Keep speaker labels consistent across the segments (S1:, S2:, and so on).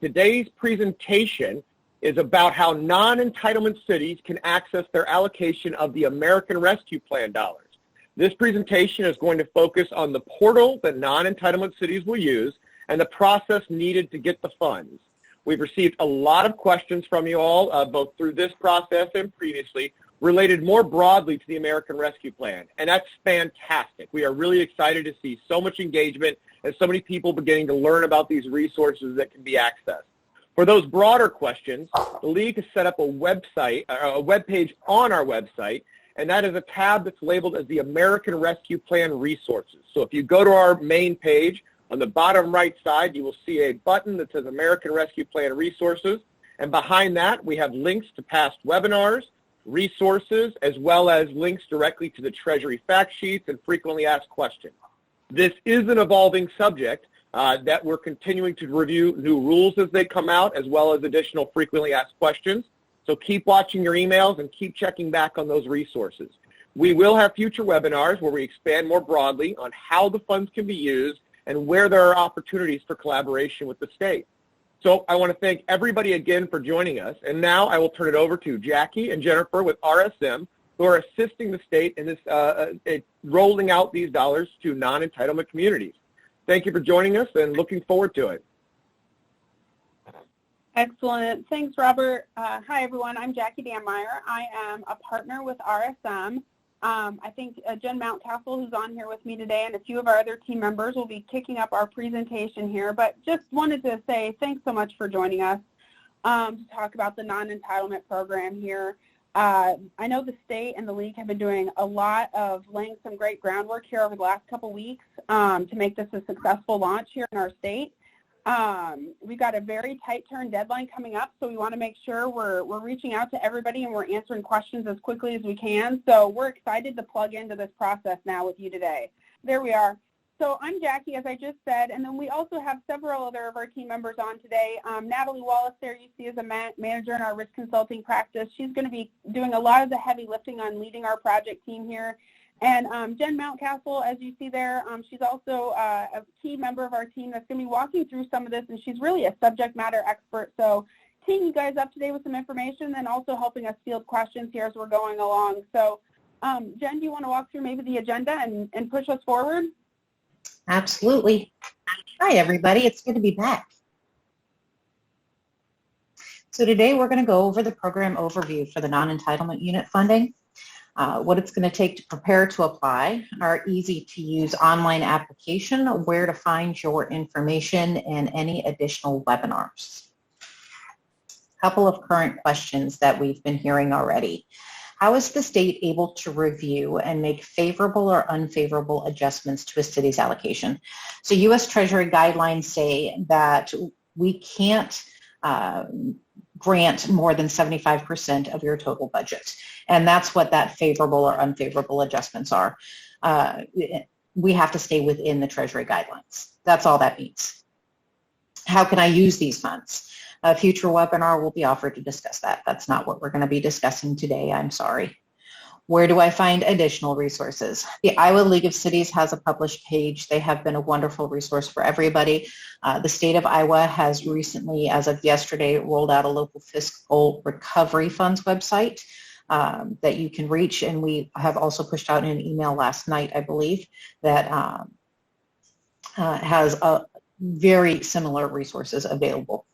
S1: Today's presentation is about how non-entitlement cities can access their allocation of the American Rescue Plan dollars. This presentation is going to focus on the portal that non-entitlement cities will use and the process needed to get the funds. We've received a lot of questions from you all, both through this process and previously, related more broadly to the American Rescue Plan, and that's fantastic. We are really excited to see so much engagement and so many people beginning to learn about these resources that can be accessed. For those broader questions, the League has set up a website, a web page on our website, and that is a tab that's labeled as the American Rescue Plan Resources. So if you go to our main page, on the bottom right side, you will see a button that says American Rescue Plan Resources, and behind that, we have links to past webinars, resources, as well as links directly to the Treasury fact sheets and frequently asked questions. This is an evolving subject that we're continuing to review new rules as they come out, as well as additional frequently asked questions. So keep watching your emails and keep checking back on those resources. We will have future webinars where we expand more broadly on how the funds can be used and where there are opportunities for collaboration with the state. So I want to thank everybody again for joining us. And now I will turn it over to Jackie and Jennifer with RSM, who are assisting the state in this rolling out these dollars to non-entitlement communities. Thank you for joining us and looking forward to it.
S2: Excellent. Thanks, Robert. Hi, everyone. I'm Jackie Danmeyer. I am a partner with RSM. I think Jen Mountcastle, who's on here with me today, and a few of our other team members will be kicking up our presentation here, but just wanted to say thanks so much for joining us to talk about the non-entitlement program here. I know the state and the League have been doing a lot of laying some great groundwork here over the last couple weeks to make this a successful launch here in our state. We've got a very tight turn deadline coming up, so we want to make sure we're reaching out to everybody and we're answering questions as quickly as we can. So we're excited to plug into this process now with you today. There we are. So I'm Jackie, as I just said, and then we also have several other of our team members on today. Natalie Wallace there you see as a manager in our risk consulting practice. She's going to be doing a lot of the heavy lifting on leading our project team here. And Jen Mountcastle, as you see there, she's also a key member of our team that's going to be walking through some of this, and she's really a subject matter expert. So teeing you guys up today with some information and also helping us field questions here as we're going along. So Jen, do you want to walk through maybe the agenda and push us forward?
S3: Absolutely. Hi, everybody. It's good to be back. So today we're going to go over the program overview for the non-entitlement unit funding, what it's going to take to prepare to apply, our easy-to-use online application, where to find your information, and any additional webinars. A couple of current questions that we've been hearing already. How is the state able to review and make favorable or unfavorable adjustments to a city's allocation? So U.S. Treasury guidelines say that we can't grant more than 75% of your total budget. And that's what that favorable or unfavorable adjustments are. We have to stay within the Treasury guidelines. That's all that means. How can I use these funds? A future webinar will be offered to discuss that. That's not what we're going to be discussing today. I'm sorry. Where do I find additional resources? The Iowa League of Cities has a published page. They have been a wonderful resource for everybody. The state of Iowa has recently, as of yesterday, rolled out a local fiscal recovery funds website that you can reach, and we have also pushed out an email last night, I believe, that has very similar resources available.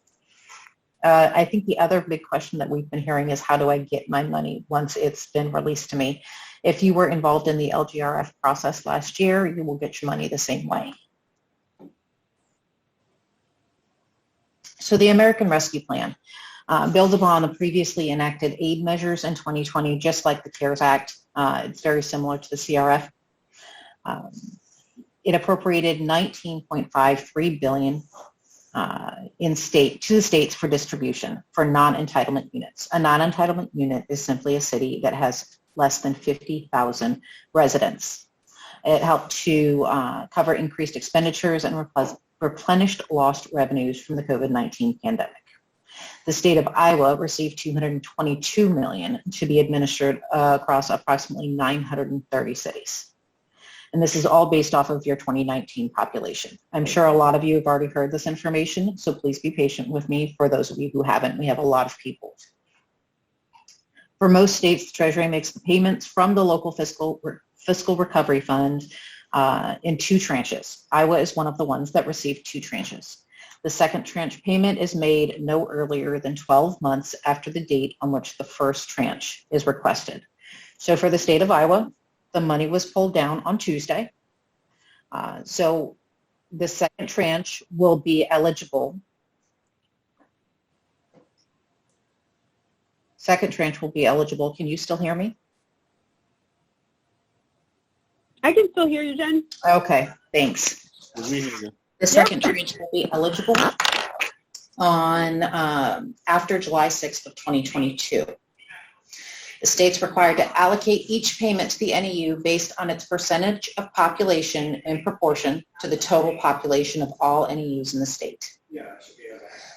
S3: I think the other big question that we've been hearing is, how do I get my money once it's been released to me? If you were involved in the LGRF process last year, you will get your money the same way. So the American Rescue Plan builds upon the previously enacted aid measures in 2020, just like the CARES Act. It's very similar to the CRF. It appropriated $19.53 billion to the states for distribution for non-entitlement units. A non-entitlement unit is simply a city that has less than 50,000 residents. It helped to cover increased expenditures and replenished lost revenues from the COVID-19 pandemic. The state of Iowa received $222 million to be administered across approximately 930 cities. And this is all based off of your 2019 population. I'm sure a lot of you have already heard this information, so please be patient with me. For those of you who haven't, we have a lot of people. For most states, the Treasury makes the payments from the local fiscal recovery fund in 2 tranches. Iowa is one of the ones that received 2 tranches. The second tranche payment is made no earlier than 12 months after the date on which the first tranche is requested. So for the state of Iowa, the money was pulled down on Tuesday. So the second tranche will be eligible. Second tranche will be eligible. Can you still hear me?
S2: I can still hear you, Jen.
S3: Okay, thanks. The second tranche will be eligible on after July 6th of 2022. The state's required to allocate each payment to the NEU based on its percentage of population in proportion to the total population of all NEUs in the state.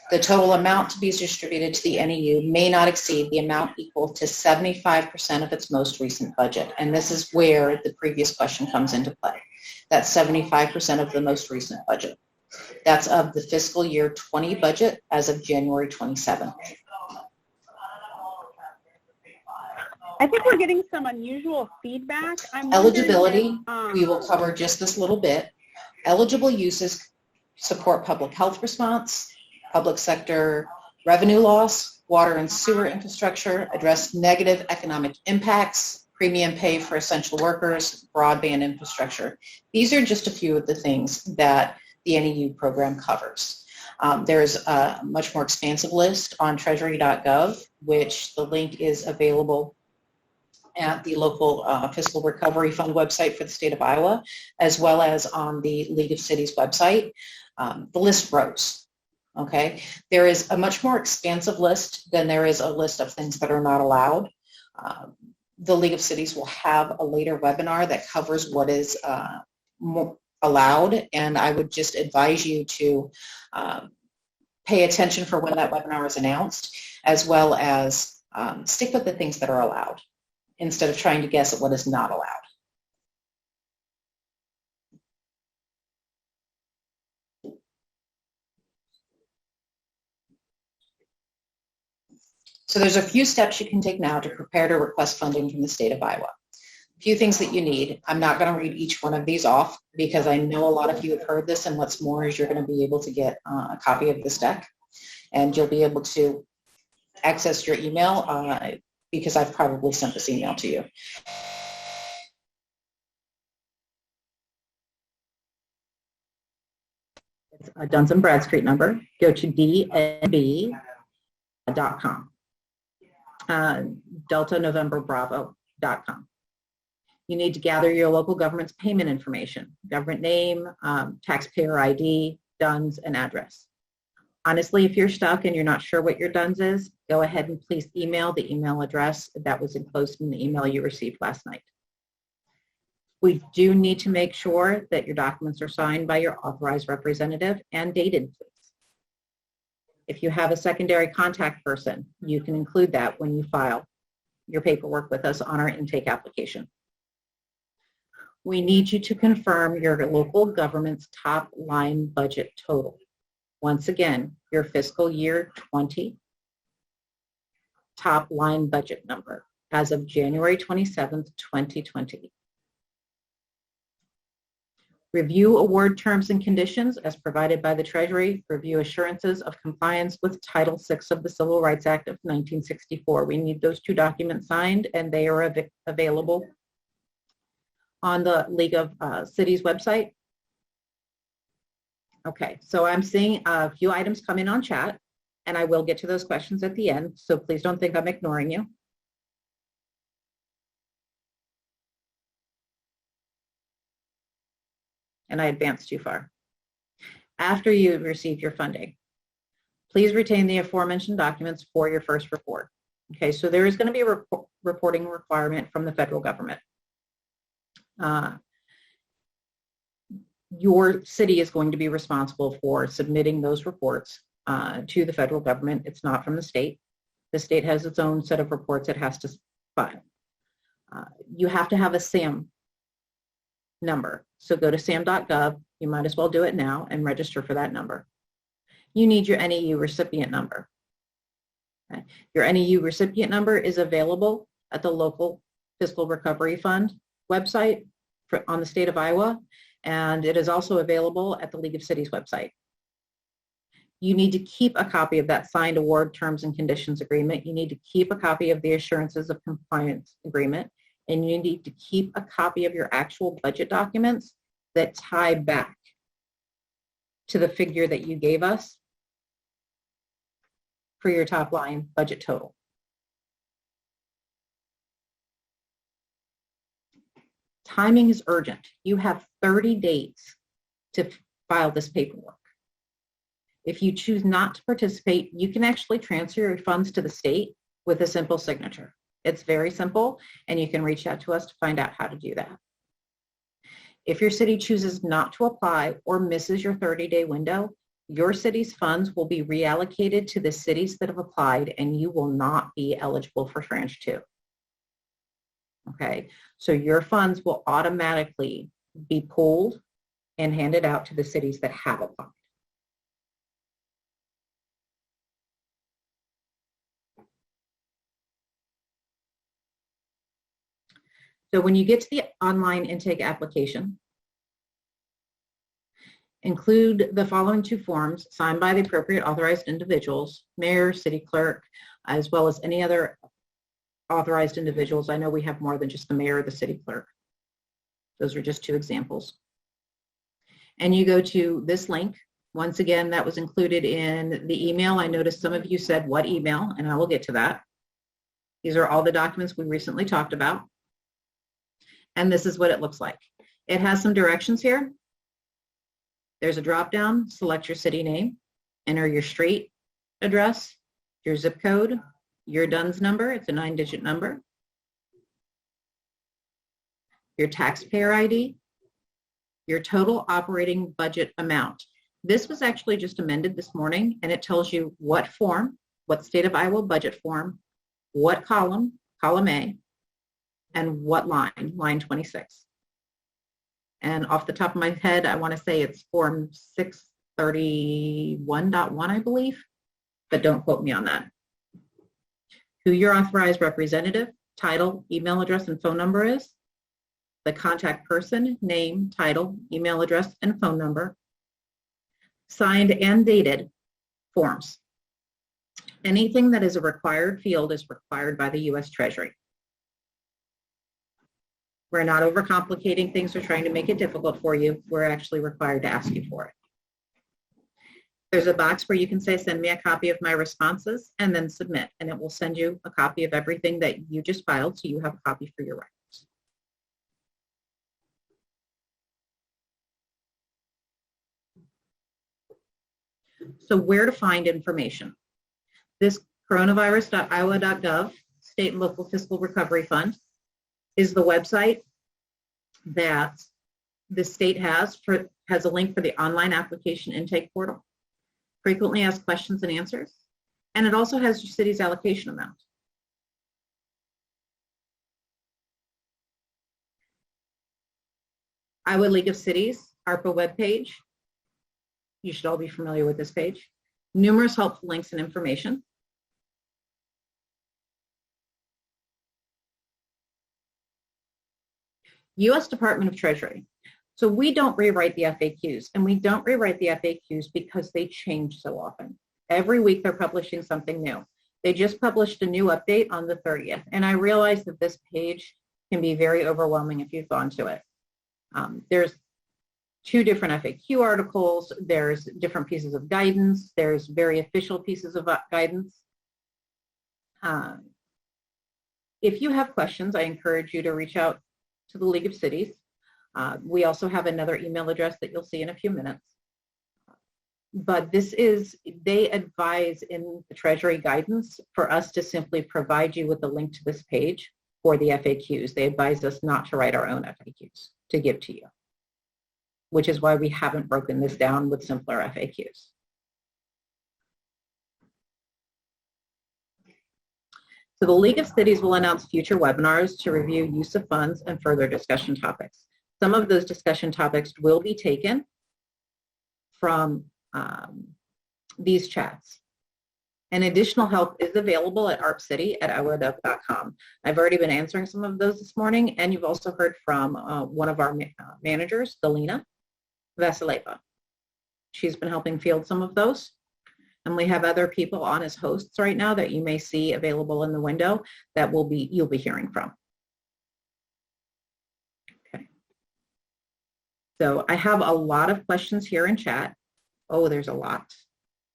S3: The total amount to be distributed to the NEU may not exceed the amount equal to 75% of its most recent budget. And this is where the previous question comes into play. That's 75% of the most recent budget. That's of the fiscal year 20 budget as of January 27th.
S2: I think we're getting some unusual feedback.
S3: Eligibility, we will cover just this little bit. Eligible uses support public health response, public sector revenue loss, water and sewer infrastructure, address negative economic impacts, premium pay for essential workers, broadband infrastructure. These are just a few of the things that the NEU program covers. There's a much more expansive list on treasury.gov, which the link is available at the local Fiscal Recovery Fund website for the state of Iowa, as well as on the League of Cities website. The list grows, okay? There is a much more expansive list than there is a list of things that are not allowed. The League of Cities will have a later webinar that covers what is allowed, and I would just advise you to pay attention for when that webinar is announced, as well as stick with the things that are allowed, instead of trying to guess at what is not allowed. So there's a few steps you can take now to prepare to request funding from the state of Iowa. A few things that you need. I'm not going to read each one of these off because I know a lot of you have heard this, and what's more is you're going to be able to get a copy of this deck, and you'll be able to access your email because I've probably sent this email to you. It's a Duns and Bradstreet number. Go to dnb.com, Delta November Bravo.com. You need to gather your local government's payment information, government name, taxpayer ID, DUNS, and address. Honestly, if you're stuck and you're not sure what your DUNS is, go ahead and please email the email address that was enclosed in the email you received last night. We do need to make sure that your documents are signed by your authorized representative and dated, please. If you have a secondary contact person, you can include that when you file your paperwork with us on our intake application. We need you to confirm your local government's top line budget total. Once again, your fiscal year 20 top line budget number as of January 27th, 2020. Review award terms and conditions as provided by the Treasury. Review assurances of compliance with Title VI of the Civil Rights Act of 1964. We need those 2 documents signed, and they are available on the League of Cities website. Okay, so I'm seeing a few items come in on chat, and I will get to those questions at the end, so please don't think I'm ignoring you. And I advanced too far. After you receive your funding, please retain the aforementioned documents for your first report. Okay, so there is going to be a reporting requirement from the federal government. Your city is going to be responsible for submitting those reports to the federal government. It's not from the state. The state has its own set of reports it has to file. You have to have a SAM number. So go to sam.gov, you might as well do it now and register for that number. You need your NEU recipient number. Okay. Your NEU recipient number is available at the local Fiscal Recovery Fund website on the state of Iowa, and it is also available at the League of Cities website. You need to keep a copy of that signed award terms and conditions agreement. You need to keep a copy of the assurances of compliance agreement, and you need to keep a copy of your actual budget documents that tie back to the figure that you gave us for your top line budget total. Timing is urgent. You have 30 days to file this paperwork. If you choose not to participate, you can actually transfer your funds to the state with a simple signature. It's very simple, and you can reach out to us to find out how to do that. If your city chooses not to apply or misses your 30-day window, your city's funds will be reallocated to the cities that have applied, and you will not be eligible for Tranche 2. Okay, so your funds will automatically be pulled and handed out to the cities that have applied. So when you get to the online intake application, include the following 2 forms signed by the appropriate authorized individuals, mayor, city clerk, as well as any other authorized individuals. I know we have more than just the mayor or the city clerk. Those are just 2 examples. And you go to this link. Once again, that was included in the email. I noticed some of you said what email, and I will get to that. These are all the documents we recently talked about. And this is what it looks like. It has some directions here. There's a drop down, select your city name, enter your street address, your zip code, your DUNS number, it's a 9-digit number, your taxpayer ID, your total operating budget amount. This was actually just amended this morning, and it tells you what form, what state of Iowa budget form, what column, column A, and what line, line 26. And off the top of my head, I want to say it's form 631.1, I believe, but don't quote me on that. Who your authorized representative, title, email address, and phone number is, the contact person, name, title, email address, and phone number, signed and dated forms. Anything that is a required field is required by the U.S. Treasury. We're not overcomplicating things or trying to make it difficult for you. We're actually required to ask you for it. There's a box where you can say, send me a copy of my responses, and then submit, and it will send you a copy of everything that you just filed, so you have a copy for your records. So where to find information? This coronavirus.iowa.gov, State and Local Fiscal Recovery Fund, is the website that the state has a link for the online application intake portal, frequently asked questions and answers, and it also has your city's allocation amount. Iowa League of Cities, ARPA webpage. You should all be familiar with this page. Numerous helpful links and information. U.S. Department of Treasury. So we don't rewrite the FAQs, and we don't rewrite the FAQs because they change so often. Every week they're publishing something new. They just published a new update on the 30th, and I realize that this page can be very overwhelming if you've gone to it. There's 2 different FAQ articles, there's different pieces of guidance, there's very official pieces of guidance. If you have questions, I encourage you to reach out to the League of Cities. We also have another email address that you'll see in a few minutes. But they advise in the Treasury guidance for us to simply provide you with the link to this page for the FAQs. They advise us not to write our own FAQs to give to you, which is why we haven't broken this down with simpler FAQs. So the League of Cities will announce future webinars to review use of funds and further discussion topics. Some of those discussion topics will be taken from these chats. And additional help is available at arpcity@iowa.com. I've already been answering some of those this morning, and you've also heard from one of our managers, Galina Vasileva. She's been helping field some of those. And we have other people on as hosts right now that you may see available in the window that you'll be hearing from. Okay. So I have a lot of questions here in chat. Oh, there's a lot,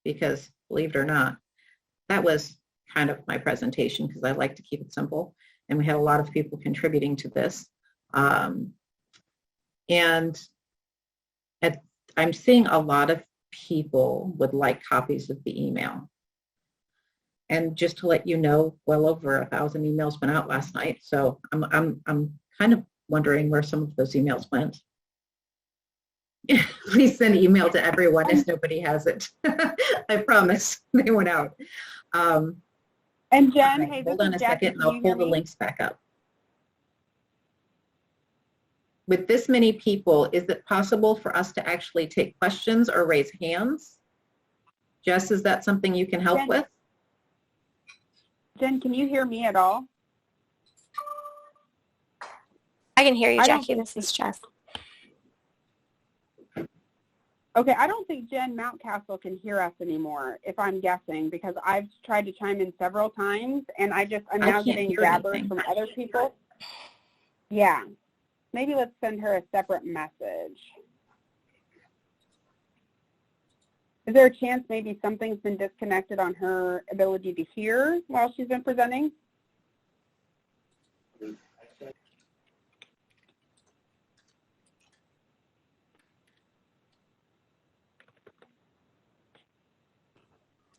S3: because believe it or not, that was kind of my presentation because I like to keep it simple. And we had a lot of people contributing to this. I'm seeing a lot of people would like copies of the email. And just to let you know, well over 1,000 emails went out last night. So I'm kind of wondering where some of those emails went. Please send email to everyone as nobody has it. I promise they went out.
S2: And Jen,
S3: okay,
S2: hey,
S3: hold on a second and I'll pull the links back up. With this many people, is it possible for us to actually take questions or raise hands? Jess, is that something you can help with?
S2: Jen, can you hear me at all?
S4: I can hear you, Jackie. This is Jess.
S2: Okay, I don't think Jen Mountcastle can hear us anymore, if I'm guessing, because I've tried to chime in several times, and I'm now getting jabbers from other people. Yeah. Maybe let's send her a separate message. Is there a chance maybe something's been disconnected on her ability to hear while she's been presenting?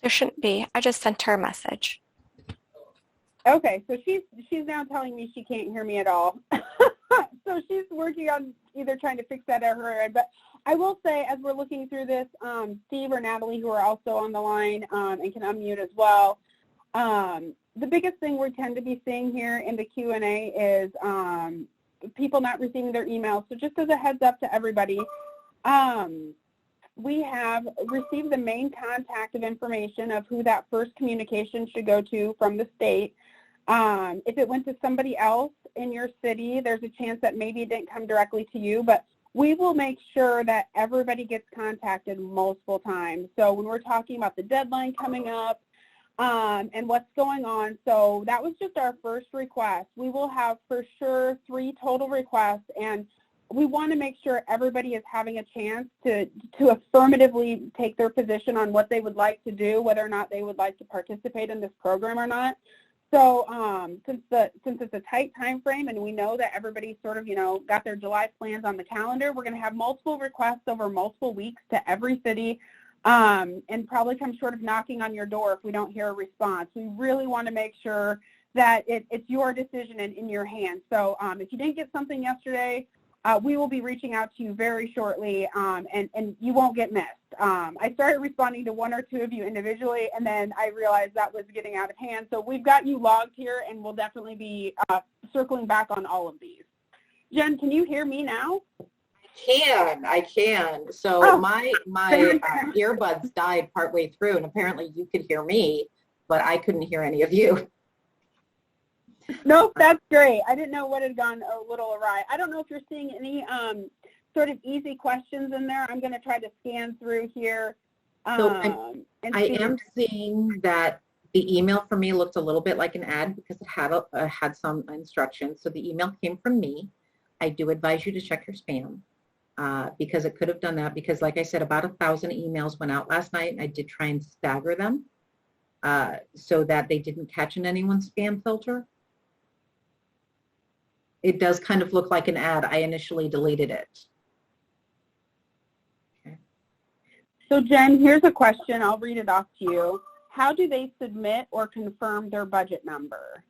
S4: There shouldn't be. I just sent her a message.
S2: Okay, so she's now telling me she can't hear me at all. So she's working on either trying to fix that at her end. But I will say, as we're looking through this, Steve or Natalie, who are also on the line and can unmute as well, the biggest thing we tend to be seeing here in the Q&A is people not receiving their emails. So just as a heads up to everybody, we have received the main contact of information of who that first communication should go to from the state. If it went to somebody else in your city, there's a chance that maybe it didn't come directly to you, but we will make sure that everybody gets contacted multiple times. So when we're talking about the deadline coming up and what's going on, so that was just our first request. We will have for sure 3 total requests, and we want to make sure everybody is having a chance to affirmatively take their position on what they would like to do, whether or not they would like to participate in this program or not. So since it's a tight time frame and we know that everybody sort of, got their July plans on the calendar, we're going to have multiple requests over multiple weeks to every city and probably come short of knocking on your door if we don't hear a response. We really want to make sure that it's your decision and in your hands. So if you didn't get something yesterday, we will be reaching out to you very shortly, and you won't get missed. I started responding to 1 or 2 of you individually, and then I realized that was getting out of hand. So we've got you logged here, and we'll definitely be circling back on all of these. Jen, can you hear me now?
S3: I can. So my earbuds died partway through, and apparently you could hear me, but I couldn't hear any of you.
S2: Nope, that's great. I didn't know what had gone a little awry. I don't know if you're seeing any sort of easy questions in there. I'm going to try to scan through here.
S3: So I am seeing that the email for me looked a little bit like an ad because it had some instructions. So the email came from me. I do advise you to check your spam because it could have done that because, like I said, about 1,000 emails went out last night. I did try and stagger them so that they didn't catch in anyone's spam filter. It does kind of look like an ad. I initially deleted it. Okay.
S2: So Jen, here's a question. I'll read it off to you. How do they submit or confirm their budget number?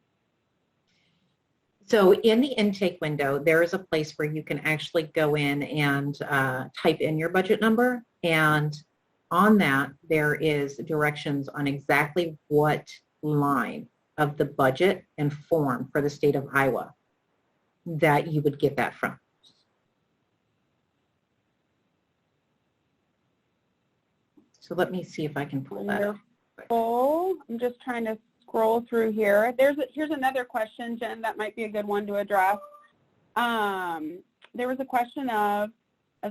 S3: So in the intake window, there is a place where you can actually go in and type in your budget number. And on that, there is directions on exactly what line of the budget and form for the state of Iowa that you would get that from. So let me see if I can pull that up.
S2: Wonderful. I'm just trying to scroll through here. Here's another question, Jen, that might be a good one to address. There was a question of,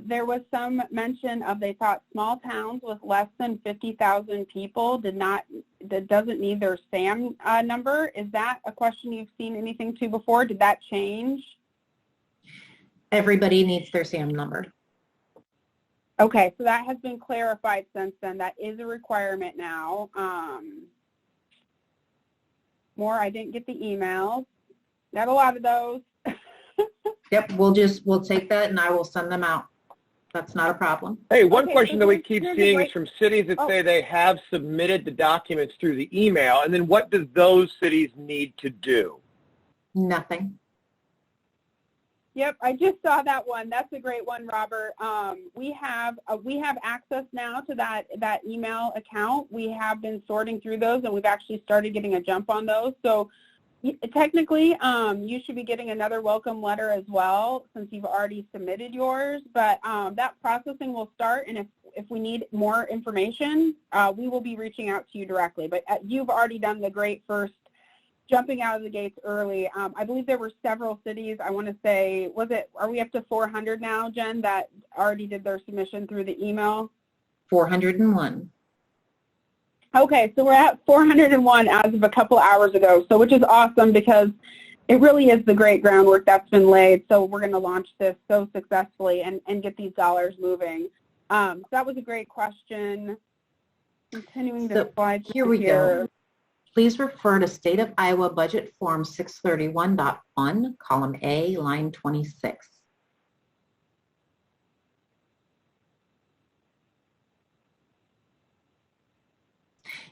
S2: there was some mention of they thought small towns with less than 50,000 people that doesn't need their SAM number. Is that a question you've seen anything to before? Did that change?
S3: Everybody needs their SAM number.
S2: Okay, so that has been clarified since then. That is a requirement now. I didn't get the emails. Got a lot of those.
S3: Yep, we'll take that and I will send them out. That's not a problem.
S1: Hey, one question that we keep seeing is from cities that say they have submitted the documents through the email, and then what does those cities need to do?
S3: Nothing.
S2: Yep, I just saw that one. That's a great one, Robert. We have access now to that email account. We have been sorting through those, and we've actually started getting a jump on those. So technically, you should be getting another welcome letter as well since you've already submitted yours. But that processing will start, and if we need more information, we will be reaching out to you directly. But you've already done the great first jumping out of the gates early. I believe there were several cities, I want to say, are we up to 400 now, Jen, that already did their submission through the email?
S3: 401.
S2: Okay, so we're at 401 as of a couple hours ago, so which is awesome because it really is the great groundwork that's been laid. So we're going to launch this so successfully and get these dollars moving. So that was a great question. Continuing the slides
S3: here we go. Please refer to State of Iowa Budget Form 631.1, column A, line 26.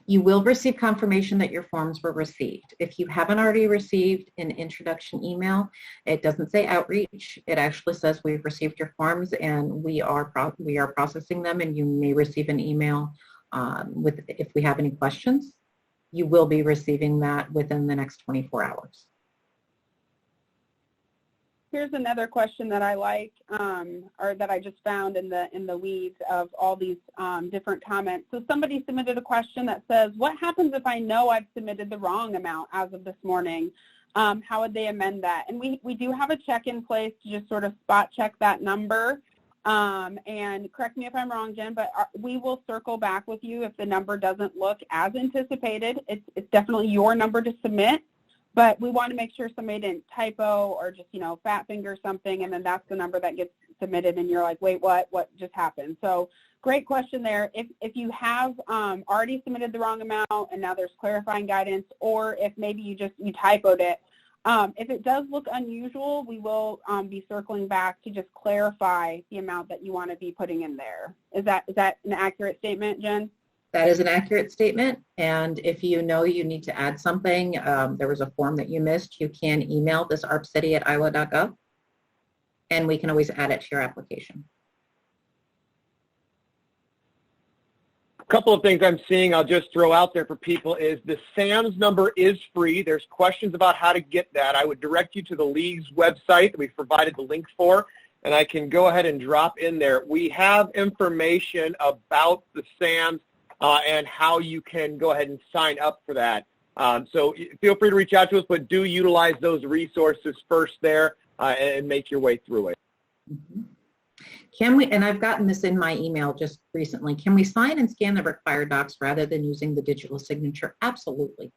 S3: You will receive confirmation that your forms were received. If you haven't already received an introduction email, it doesn't say outreach. It actually says we've received your forms and we are processing them, and you may receive an email if we have any questions. You will be receiving that within the next 24 hours.
S2: Here's another question that I like, or that I just found in the weeds of all these different comments. So somebody submitted a question that says, what happens if I know I've submitted the wrong amount as of this morning? How would they amend that? And we do have a check in place to just sort of spot check that number. And correct me if I'm wrong, Jen, but we will circle back with you if the number doesn't look as anticipated. It's definitely your number to submit, but we want to make sure somebody didn't typo or just, fat finger something, and then that's the number that gets submitted, and you're like, wait, what just happened? So great question there. If you have already submitted the wrong amount and now there's clarifying guidance, or if maybe you typoed it, if it does look unusual, we will be circling back to just clarify the amount that you want to be putting in there. Is that an accurate statement, Jen?
S3: That is an accurate statement, and if you know you need to add something, there was a form that you missed, you can email this arpcity@iowa.gov, and we can always add it to your application.
S1: A couple of things I'm seeing I'll just throw out there for people is the SAMS number is free. There's questions about how to get that. I would direct you to the League's website that we've provided the link for, and I can go ahead and drop in there. We have information about the SAMS and how you can go ahead and sign up for that. So feel free to reach out to us, but do utilize those resources first there and make your way through it.
S3: Mm-hmm. Can we, and I've gotten this in my email just recently, can we sign and scan the required docs rather than using the digital signature? Absolutely.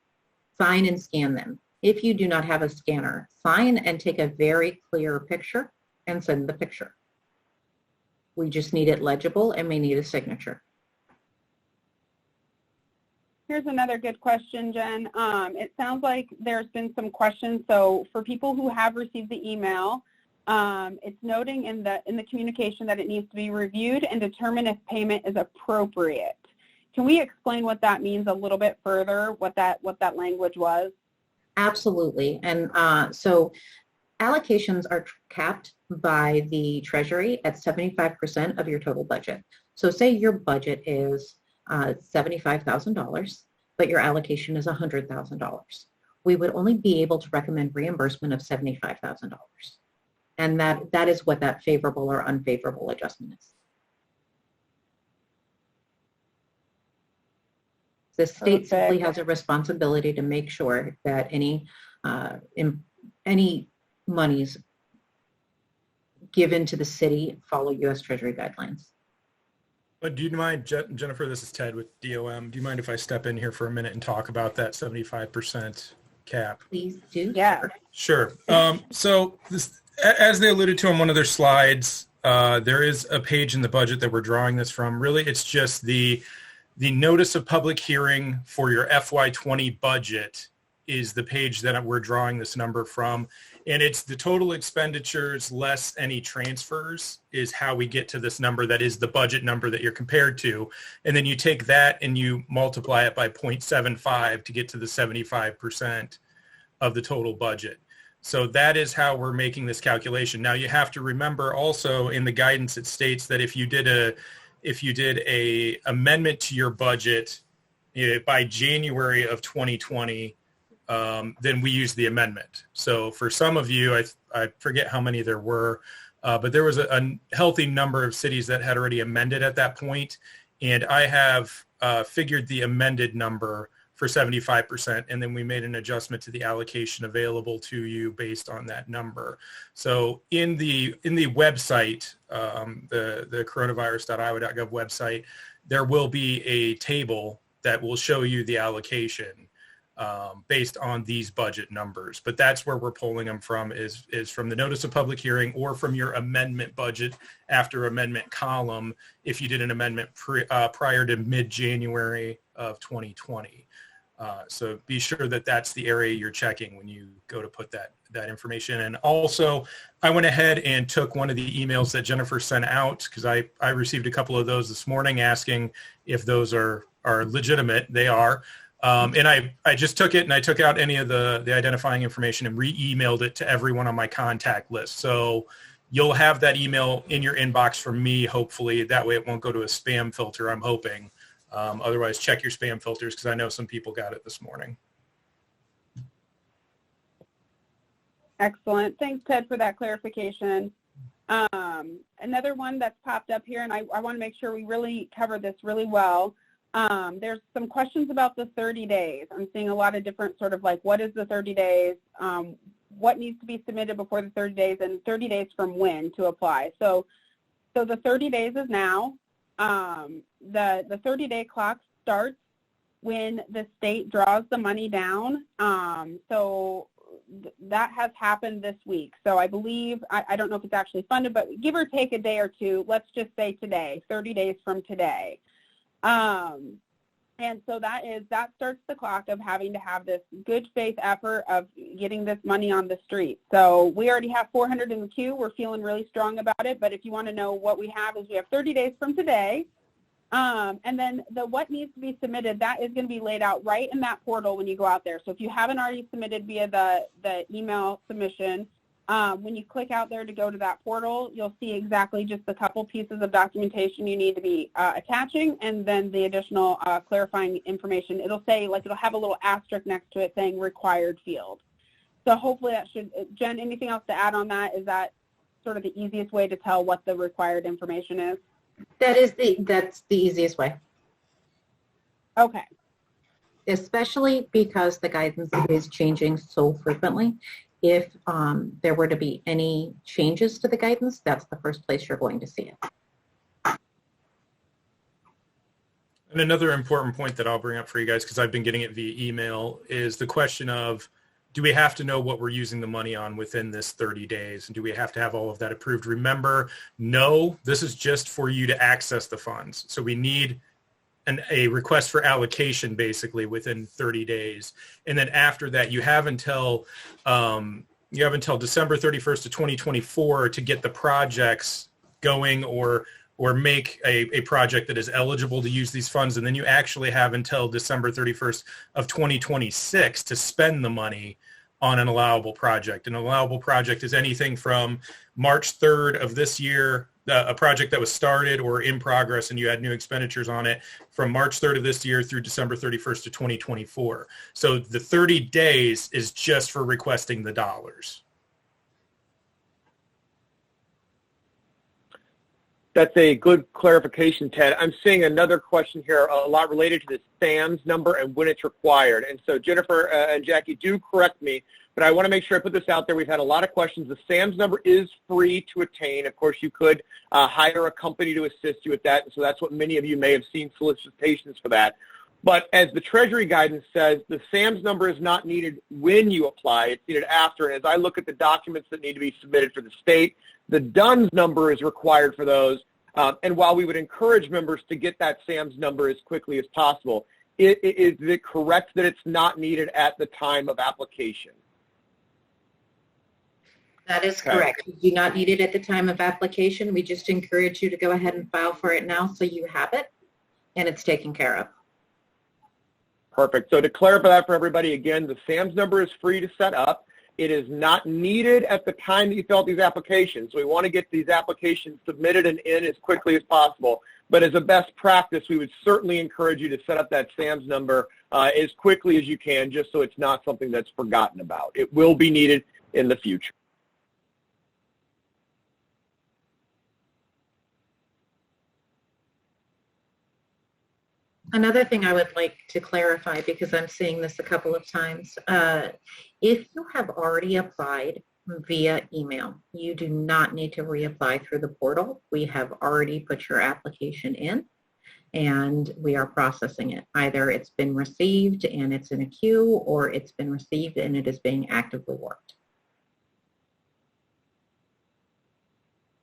S3: Sign and scan them. If you do not have a scanner, sign and take a very clear picture and send the picture. We just need it legible and we need a signature.
S2: Here's another good question, Jen. It sounds like there's been some questions. So for people who have received the email, it's noting in the communication that it needs to be reviewed and determine if payment is appropriate. Can we explain what that means a little bit further, what that language was?
S3: Absolutely. And so allocations are capped by the Treasury at 75% of your total budget. So say your budget is $75,000, but your allocation is $100,000. We would only be able to recommend reimbursement of $75,000. And that is what that favorable or unfavorable adjustment is. The state simply
S2: Perfect.
S3: has a responsibility to make sure that any monies given to the city follow U.S. Treasury guidelines.
S5: But do you mind, Jennifer, this is Ted with DOM. Do you mind if I step in here for a minute and talk about that 75% cap?
S3: Please do.
S2: Yeah.
S5: Sure. So this, as they alluded to on one of their slides, there is a page in the budget that we're drawing this from. Really, it's just the notice of public hearing for your FY20 budget is the page that we're drawing this number from. And it's the total expenditures less any transfers is how we get to this number that is the budget number that you're compared to. And then you take that and you multiply it by 0.75 to get to the 75% of the total budget. So that is how we're making this calculation. Now you have to remember also in the guidance it states that if you did a amendment to your budget by January of 2020, then we use the amendment. So for some of you, I forget how many there were, but there was a healthy number of cities that had already amended at that point. And I have figured the amended number for 75%, and then we made an adjustment to the allocation available to you based on that number. So in the website, the coronavirus.iowa.gov website, there will be a table that will show you the allocation based on these budget numbers. But that's where we're pulling them from is from the notice of public hearing or from your amendment budget after amendment column if you did an amendment prior to mid-January of 2020. So be sure that that's the area you're checking when you go to put that information. And also, I went ahead and took one of the emails that Jennifer sent out because I received a couple of those this morning asking if those are legitimate. They are. And I just took it and I took out any of the identifying information and re-emailed it to everyone on my contact list. So you'll have that email in your inbox from me, hopefully. That way it won't go to a spam filter, I'm hoping. Otherwise, check your spam filters because I know some people got it this morning.
S2: Excellent. Thanks, Ted, for that clarification. Another one that's popped up here, and I want to make sure we really cover this really well. There's some questions about the 30 days. I'm seeing a lot of different sort of like, what is the 30 days? What needs to be submitted before the 30 days and 30 days from when to apply? So the 30 days is now. The 30-day clock starts when the state draws the money down. So that has happened this week. So I believe, I don't know if it's actually funded, but give or take a day or two, let's just say today, 30 days from today. And so that starts the clock of having to have this good faith effort of getting this money on the street. So we already have 400 in the queue. We're feeling really strong about it. But if you want to know what we have is we have 30 days from today. And then what needs to be submitted, that is going to be laid out right in that portal when you go out there. So if you haven't already submitted via the email submission, when you click out there to go to that portal, you'll see exactly just a couple pieces of documentation you need to be attaching, and then the additional clarifying information. It'll say, like, it'll have a little asterisk next to it saying required field. So hopefully that should, Jen, anything else to add on that? Is that sort of the easiest way to tell what the required information is?
S3: That's the easiest way.
S2: Okay.
S3: Especially because the guidance is changing so frequently. If there were to be any changes to the guidance, that's the first place you're going to see it.
S5: And another important point that I'll bring up for you guys, because I've been getting it via email, is the question of, do we have to know what we're using the money on within this 30 days? And do we have to have all of that approved? Remember, no, this is just for you to access the funds. So we need a request for allocation basically within 30 days. And then after that, you have until December 31st of 2024 to get the projects going or make a project that is eligible to use these funds. And then you actually have until December 31st of 2026 to spend the money on an allowable project. An allowable project is anything from March 3rd of this year, a project that was started or in progress and you had new expenditures on it from March 3rd of this year through December 31st of 2024. So the 30 days is just for requesting the dollars.
S1: That's a good clarification, Ted. I'm seeing another question here, a lot related to the SAMS number and when it's required. And so Jennifer and Jackie, do correct me, but I want to make sure I put this out there. We've had a lot of questions. The SAMS number is free to attain. Of course, you could hire a company to assist you with that. And so that's what many of you may have seen solicitations for that. But as the Treasury guidance says, the SAMS number is not needed when you apply. It's needed after. And as I look at the documents that need to be submitted for the state, the DUNS number is required for those. And while we would encourage members to get that SAMS number as quickly as possible, is it correct that it's not needed at the time of application?
S3: That is correct. You do not need it at the time of application. We just encourage you to go ahead and file for it now so you have it and it's taken care of.
S1: Perfect. So to clarify that for everybody, again, the SAMS number is free to set up. It is not needed at the time that you fill out these applications. So we want to get these applications submitted and in as quickly as possible. But as a best practice, we would certainly encourage you to set up that SAMS number as quickly as you can, just so it's not something that's forgotten about. It will be needed in the future.
S3: Another thing I would like to clarify, because I'm seeing this a couple of times, if you have already applied via email, you do not need to reapply through the portal. We have already put your application in and we are processing it. Either it's been received and it's in a queue, or it's been received and it is being actively worked.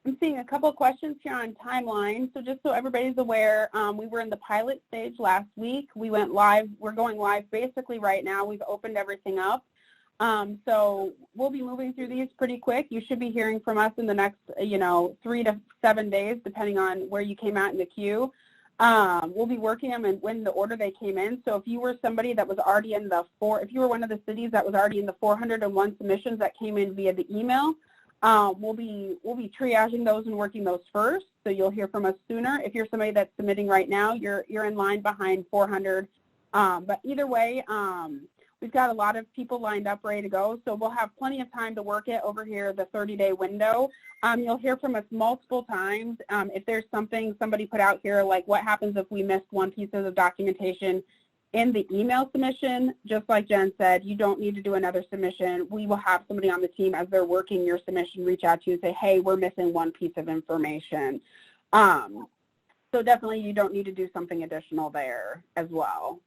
S2: I'm seeing a couple of questions here on timeline. So just so everybody's aware, we were in the pilot stage last week. We went live. We're going live basically right now. We've opened everything up. So we'll be moving through these pretty quick. You should be hearing from us in the next, 3 to 7 days, depending on where you came out in the queue. We'll be working them and when the order they came in. So if you were somebody that was already in if you were one of the cities that was already in the 401 submissions that came in via the email, we'll be triaging those and working those first, so you'll hear from us sooner. If you're somebody that's submitting right now, you're in line behind 400. But either way, we've got a lot of people lined up ready to go, so we'll have plenty of time to work it over here, the 30-day window. You'll hear from us multiple times. If there's something somebody put out here, like what happens if we missed one piece of the documentation in the email submission, just like Jen said, you don't need to do another submission. We will have somebody on the team as they're working your submission reach out to you and say, hey, we're missing one piece of information. So definitely you don't need to do something additional there as well.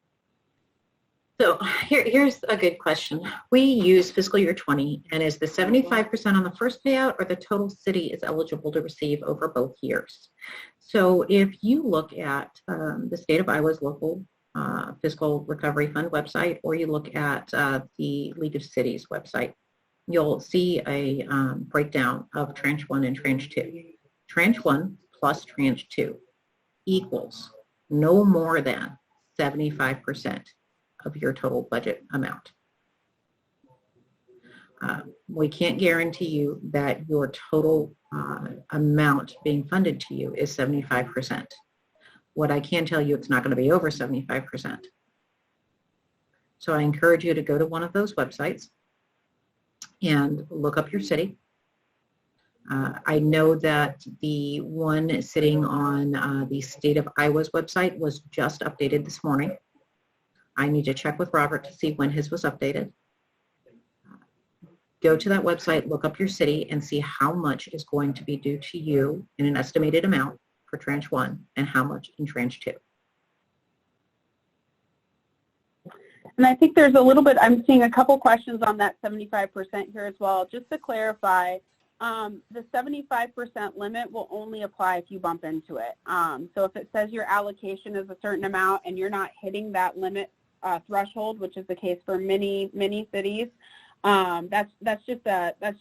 S3: So here's a good question. We use fiscal year 20, and is the 75% on the first payout, or the total city is eligible to receive over both years? So if you look at the state of Iowa's local Fiscal Recovery Fund website, or you look at the League of Cities website, you'll see a breakdown of Tranche 1 and Tranche 2. Tranche 1 plus Tranche 2 equals no more than 75% of your total budget amount. We can't guarantee you that your total amount being funded to you is 75%. What I can tell you, it's not going to be over 75%. So I encourage you to go to one of those websites and look up your city. I know that the one sitting on the state of Iowa's website was just updated this morning. I need to check with Robert to see when his was updated. Go to that website, look up your city, and see how much is going to be due to you in an estimated amount for Tranche 1 and how much in Tranche 2.
S2: And I think there's a little bit, I'm seeing a couple questions on that 75% here as well. Just to clarify, the 75% limit will only apply if you bump into it. So if it says your allocation is a certain amount and you're not hitting that limit threshold, which is the case for many cities, that's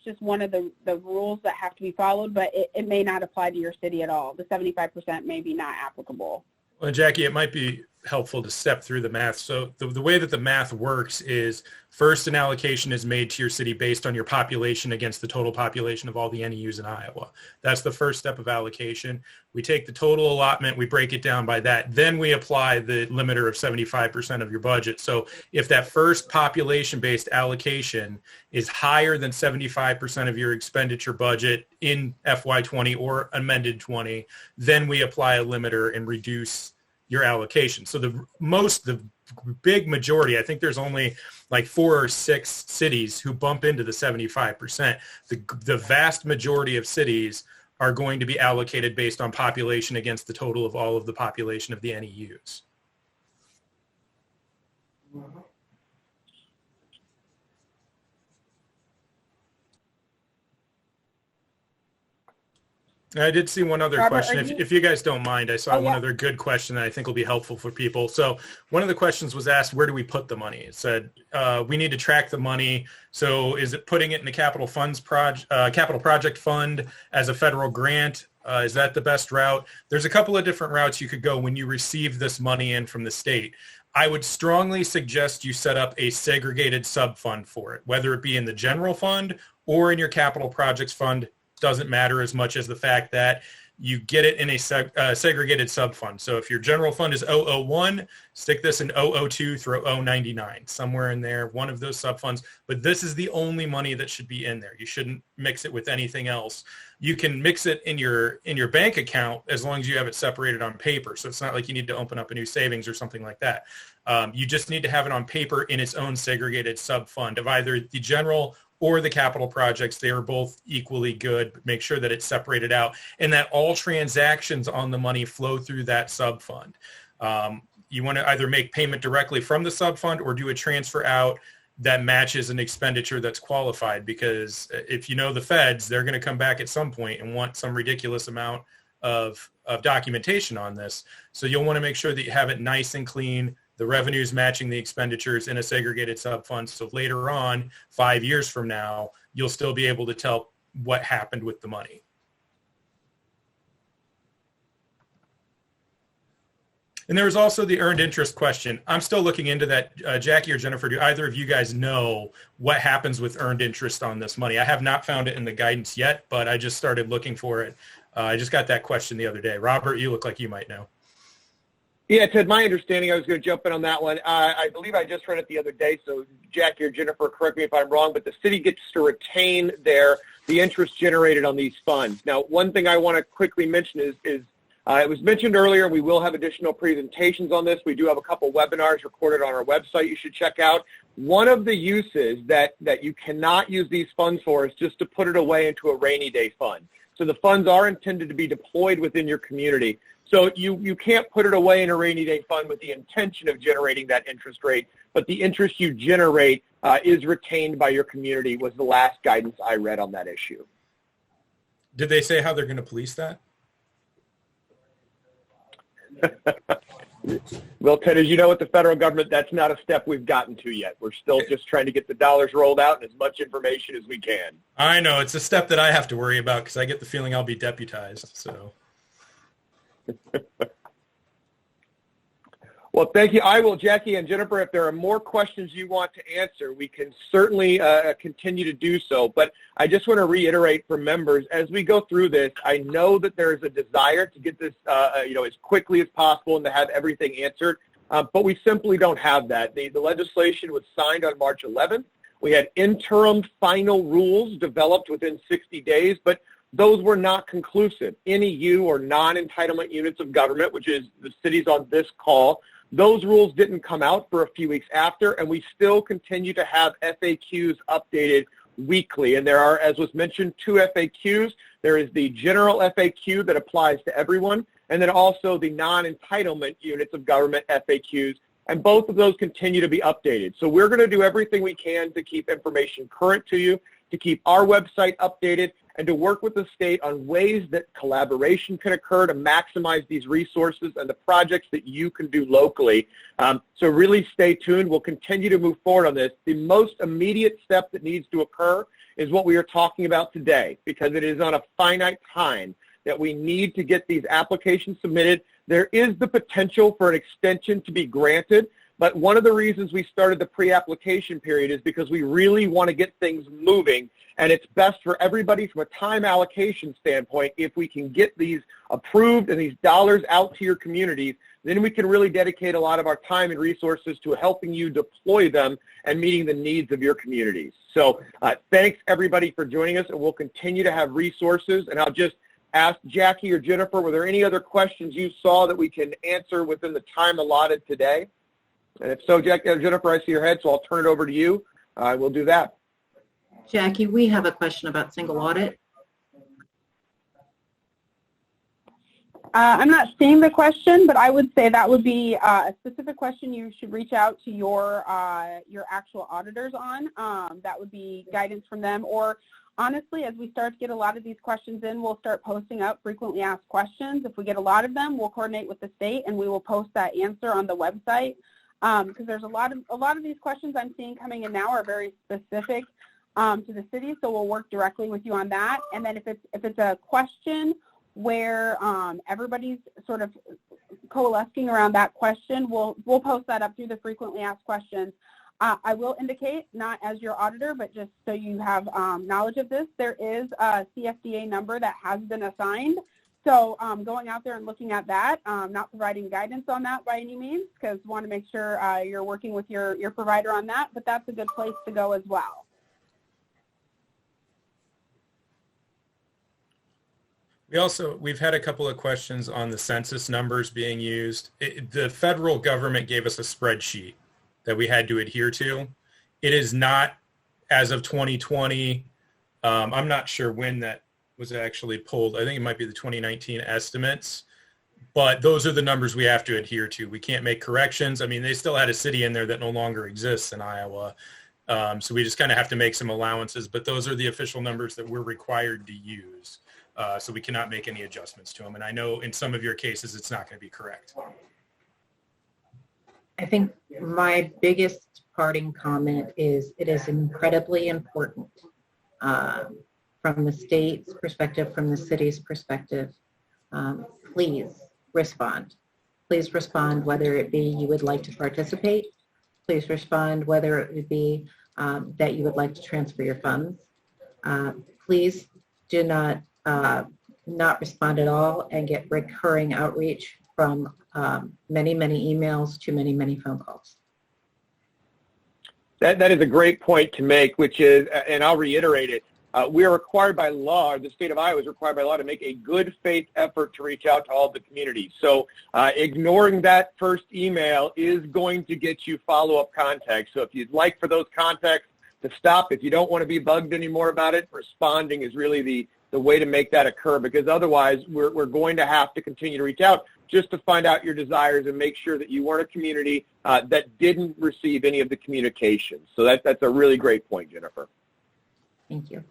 S2: just one of the rules that have to be followed, but it may not apply to your city at all. The 75% may be not applicable.
S5: Well, Jackie, it might be helpful to step through the math. So the way that the math works is first an allocation is made to your city based on your population against the total population of all the NEUs in Iowa. That's the first step of allocation. We take the total allotment, we break it down by that. Then we apply the limiter of 75% of your budget. So if that first population-based allocation is higher than 75% of your expenditure budget in FY20 or amended 20, then we apply a limiter and reduce your allocation. So the big majority, I think there's only like 4 or 6 cities who bump into the 75%. The vast majority of cities are going to be allocated based on population against the total of all of the population of the NEUs. I did see one other
S2: Robert,
S5: question. If you guys don't mind, I saw one other good question that I think will be helpful for people. So one of the questions was asked, where do we put the money? It said, we need to track the money. So is it putting it in the capital project fund as a federal grant? Is that the best route? There's a couple of different routes you could go when you receive this money in from the state. I would strongly suggest you set up a segregated sub-fund for it, whether it be in the general fund or in your capital projects fund. Doesn't matter as much as the fact that you get it in a segregated sub-fund. So if your general fund is 001, stick this in 002 through 099, somewhere in there, one of those sub-funds. But this is the only money that should be in there. You shouldn't mix it with anything else. You can mix it in your bank account as long as you have it separated on paper. So it's not like you need to open up a new savings or something like that. You just need to have it on paper in its own segregated sub-fund of either the general or the capital projects. They are both equally good. Make sure that it's separated out and that all transactions on the money flow through that sub-fund. You want to either make payment directly from the sub-fund or do a transfer out that matches an expenditure that's qualified, because if you know the feds, they're going to come back at some point and want some ridiculous amount of documentation on this. So you'll want to make sure that you have it nice and clean, the revenues matching the expenditures in a segregated sub-fund. So later on, 5 years from now, you'll still be able to tell what happened with the money. And there was also the earned interest question. I'm still looking into that. Jackie or Jennifer, do either of you guys know what happens with earned interest on this money? I have not found it in the guidance yet, but I just started looking for it. I just got that question the other day. Robert, you look like you might know.
S1: Yeah, Ted, my understanding, I was going to jump in on that one. I believe I just read it the other day, so Jackie or Jennifer, correct me if I'm wrong, but the city gets to retain the interest generated on these funds. Now, one thing I want to quickly mention is it was mentioned earlier, we will have additional presentations on this. We do have a couple webinars recorded on our website you should check out. One of the uses that you cannot use these funds for is just to put it away into a rainy day fund. So the funds are intended to be deployed within your community. So you can't put it away in a rainy day fund with the intention of generating that interest rate, but the interest you generate is retained by your community was the last guidance I read on that issue.
S5: Did they say how they're going to police that?
S1: Well, Ted, as you know, with the federal government, that's not a step we've gotten to yet. We're still just trying to get the dollars rolled out and as much information as we can.
S5: I know. It's a step that I have to worry about because I get the feeling I'll be deputized. So.
S1: Well, thank you. I will, Jackie and Jennifer, if there are more questions you want to answer, we can certainly continue to do so. But I just want to reiterate for members, as we go through this, I know that there is a desire to get this as quickly as possible and to have everything answered, but we simply don't have that. The legislation was signed on March 11th. We had interim final rules developed within 60 days, but those were not conclusive. NEU or non-entitlement units of government, which is the cities on this call, those rules didn't come out for a few weeks after, and we still continue to have FAQs updated weekly. And there are, as was mentioned, 2 FAQs. There is the general FAQ that applies to everyone, and then also the non-entitlement units of government FAQs, and both of those continue to be updated. So we're going to do everything we can to keep information current to you, to keep our website updated, and to work with the state on ways that collaboration can occur to maximize these resources and the projects that you can do locally. So really stay tuned. We'll continue to move forward on this. The most immediate step that needs to occur is what we are talking about today, because it is on a finite time that we need to get these applications submitted. There is the potential for an extension to be granted, but one of the reasons we started the pre-application period is because we really want to get things moving, and it's best for everybody from a time allocation standpoint if we can get these approved and these dollars out to your communities. Then we can really dedicate a lot of our time and resources to helping you deploy them and meeting the needs of your communities. So thanks everybody for joining us, and we'll continue to have resources. And I'll just ask Jackie or Jennifer, were there any other questions you saw that we can answer within the time allotted today? And if so, Jackie or Jennifer, I see your head, so I'll turn it over to you. We'll do that.
S3: Jackie, we have a question about single audit.
S2: I'm not seeing the question, but I would say that would be a specific question you should reach out to your actual auditors on. That would be guidance from them. Or honestly, as we start to get a lot of these questions in, we'll start posting up frequently asked questions. If we get a lot of them, we'll coordinate with the state and we will post that answer on the website. Because there's a lot of these questions I'm seeing coming in now are very specific to the city, so we'll work directly with you on that. And then if it's a question where everybody's sort of coalescing around that question, we'll post that up through the frequently asked questions. I will indicate, not as your auditor, but just so you have knowledge of this, there is a CFDA number that has been assigned. So going out there and looking at that, not providing guidance on that by any means, because we want to make sure you're working with your provider on that, but that's a good place to go as well.
S5: We've had a couple of questions on the census numbers being used. The federal government gave us a spreadsheet that we had to adhere to. It is not, as of 2020, I'm not sure when that was actually pulled. I think it might be the 2019 estimates, but those are the numbers we have to adhere to. We can't make corrections. I mean, they still had a city in there that no longer exists in Iowa. So we just kind of have to make some allowances, but those are the official numbers that we're required to use. So we cannot make any adjustments to them. And I know in some of your cases, it's not going to be correct.
S3: I think my biggest parting comment is it is incredibly important from the state's perspective, from the city's perspective. Please respond. Please respond whether it be you would like to participate. Please respond whether it would be that you would like to transfer your funds. Please do not respond at all and get recurring outreach from many emails to many phone calls.
S1: That is a great point to make, which is, and I'll reiterate it, we are required by law, the state of Iowa is required by law to make a good faith effort to reach out to all of the communities. So ignoring that first email is going to get you follow-up contacts. So if you'd like for those contacts to stop, if you don't want to be bugged anymore about it, responding is really the way to make that occur, because otherwise we're going to have to continue to reach out just to find out your desires and make sure that you weren't a community that didn't receive any of the communications. So that's a really great point, Jennifer.
S3: Thank you.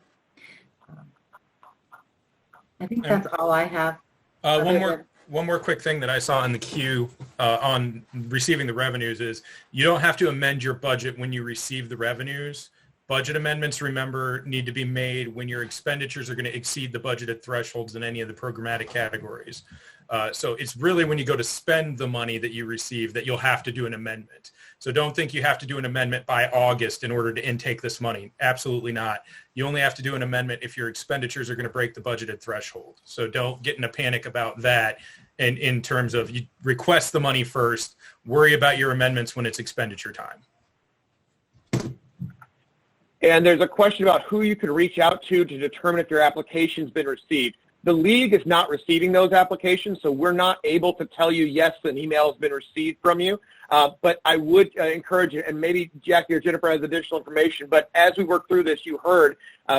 S3: I think that's all I have.
S5: One more quick thing that I saw in the queue on receiving the revenues is you don't have to amend your budget when you receive the revenues. Budget amendments, remember, need to be made when your expenditures are going to exceed the budgeted thresholds in any of the programmatic categories. So it's really when you go to spend the money that you receive that you'll have to do an amendment. So don't think you have to do an amendment by August in order to intake this money. Absolutely not. You only have to do an amendment if your expenditures are going to break the budgeted threshold. So don't get in a panic about that. And in terms of you request the money first, worry about your amendments when it's expenditure time.
S1: And there's a question about who you can reach out to determine if your application's been received. The League is not receiving those applications, so we're not able to tell you, yes, an email has been received from you. But I would encourage you, and maybe Jackie or Jennifer has additional information, but as we work through this, you heard,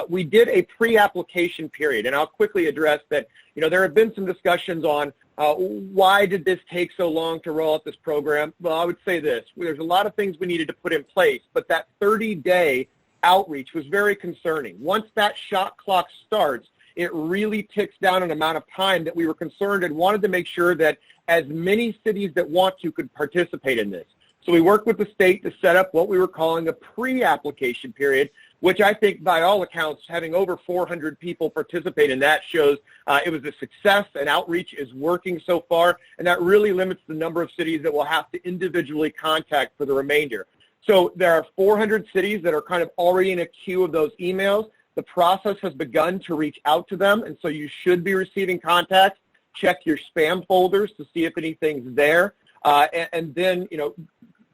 S1: we did a pre-application period. And I'll quickly address that, there have been some discussions on why did this take so long to roll out this program? Well, I would say this. There's a lot of things we needed to put in place, but that 30-day outreach was very concerning. Once that shot clock starts, it really ticks down an amount of time that we were concerned and wanted to make sure that as many cities that want to could participate in this. So we worked with the state to set up what we were calling a pre-application period which I think by all accounts, having over 400 people participate in that shows it was a success and outreach is working so far, and that really limits the number of cities that we'll have to individually contact for the remainder. So there are 400 cities that are kind of already in a queue of those emails. The process has begun to reach out to them, and so you should be receiving contacts. Check your spam folders to see if anything's there. And then,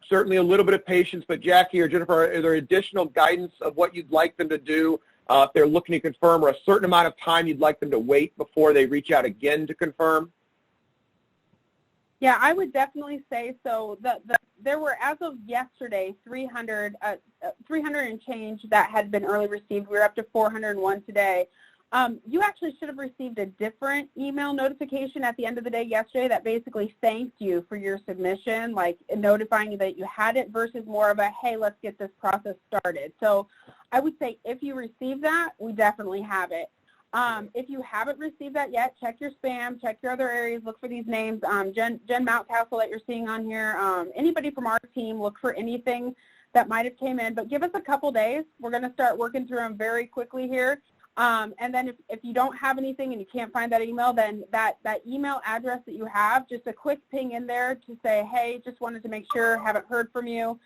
S1: certainly a little bit of patience, but Jackie or Jennifer, are there additional guidance of what you'd like them to do if they're looking to confirm, or a certain amount of time you'd like them to wait before they reach out again to confirm?
S2: Yeah, I would definitely say so. There were, as of yesterday, 300 and change that had been early received. We're up to 401 today. You actually should have received a different email notification at the end of the day yesterday that basically thanked you for your submission, like notifying you that you had it, versus more of a, hey, let's get this process started. So I would say if you received that, we definitely have it. If you haven't received that yet, check your spam, check your other areas, look for these names. Jen Mountcastle that you're seeing on here, anybody from our team, look for anything that might have came in, but give us a couple days. We're going to start working through them very quickly here. And then if you don't have anything and you can't find that email, then that email address that you have, just a quick ping in there to say, hey, just wanted to make sure, haven't heard from you.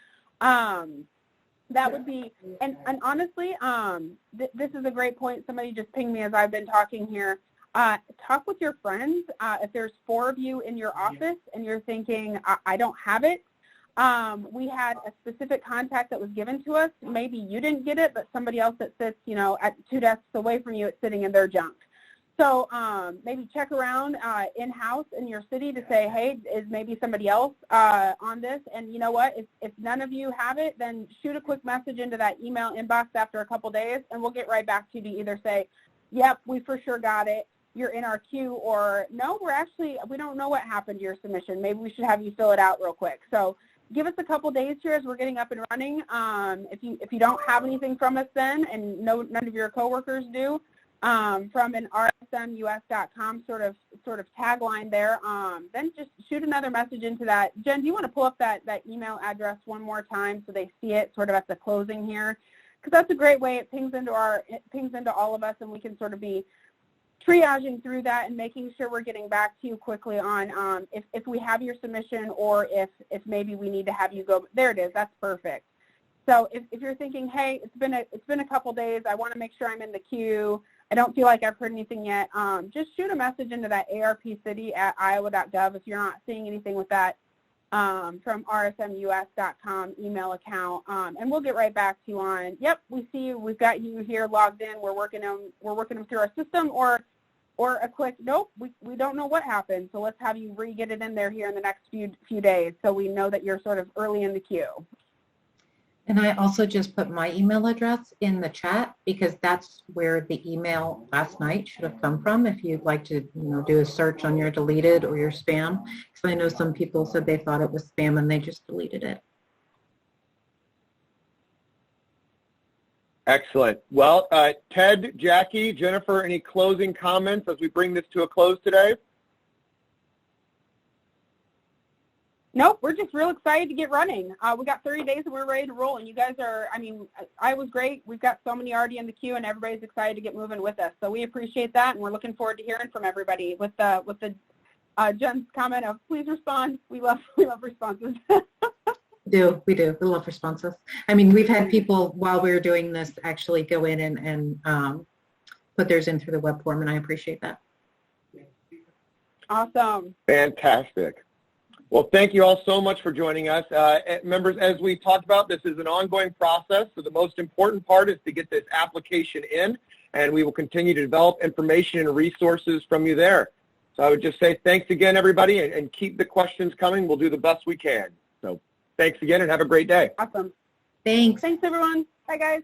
S2: That would be, and honestly, this is a great point. Somebody just pinged me as I've been talking here. Talk with your friends. If there's 4 of you in your office and you're thinking, I don't have it, we had a specific contact that was given to us. Maybe you didn't get it, but somebody else that sits, at 2 desks away from you, it's sitting in their junk. So maybe check around in-house in your city to say, hey, is maybe somebody else on this? And you know what? If none of you have it, then shoot a quick message into that email inbox after a couple days, and we'll get right back to you to either say, yep, we for sure got it, you're in our queue, or no, we don't know what happened to your submission. Maybe we should have you fill it out real quick. So give us a couple days here as we're getting up and running. If you don't have anything from us then, and none of your coworkers do, from an rsmus.com sort of tagline there, then just shoot another message into that. Jen, do you want to pull up that email address one more time so they see it sort of at the closing here? Because that's a great way. It pings into all of us, and we can sort of be triaging through that and making sure we're getting back to you quickly on if we have your submission, or if maybe we need to have you go. There it is. That's perfect. So if you're thinking, hey, it's been a couple days, I want to make sure I'm in the queue, I don't feel like I've heard anything yet, just shoot a message into that arpcity@iowa.gov if you're not seeing anything with that from rsmus.com email account, and we'll get right back to you on, yep, we see you, we've got you here logged in, we're working them through our system, or a quick, nope, we don't know what happened, so let's have you get it in there here in the next few days so we know that you're sort of early in the queue.
S3: And I also just put my email address in the chat, because that's where the email last night should have come from, if you'd like to do a search on your deleted or your spam, because I know some people said they thought it was spam and they just deleted it.
S1: Excellent. Well, Ted, Jackie, Jennifer, any closing comments as we bring this to a close today?
S2: Nope, we're just real excited to get running. We got 30 days and we're ready to roll, and you guys are, I was great. We've got so many already in the queue, and everybody's excited to get moving with us. So we appreciate that, and we're looking forward to hearing from everybody. With the Jen's comment of please respond. We love responses.
S3: We do. We love responses. We've had people while we were doing this actually go in and put theirs in through the web form, and I appreciate that.
S2: Awesome.
S1: Fantastic. Well, thank you all so much for joining us. Members, as we talked about, this is an ongoing process, so the most important part is to get this application in, and we will continue to develop information and resources from you there. So I would just say thanks again, everybody, and keep the questions coming. We'll do the best we can. So thanks again, and have a great day.
S2: Awesome.
S3: Thanks.
S2: Thanks, everyone. Bye, guys.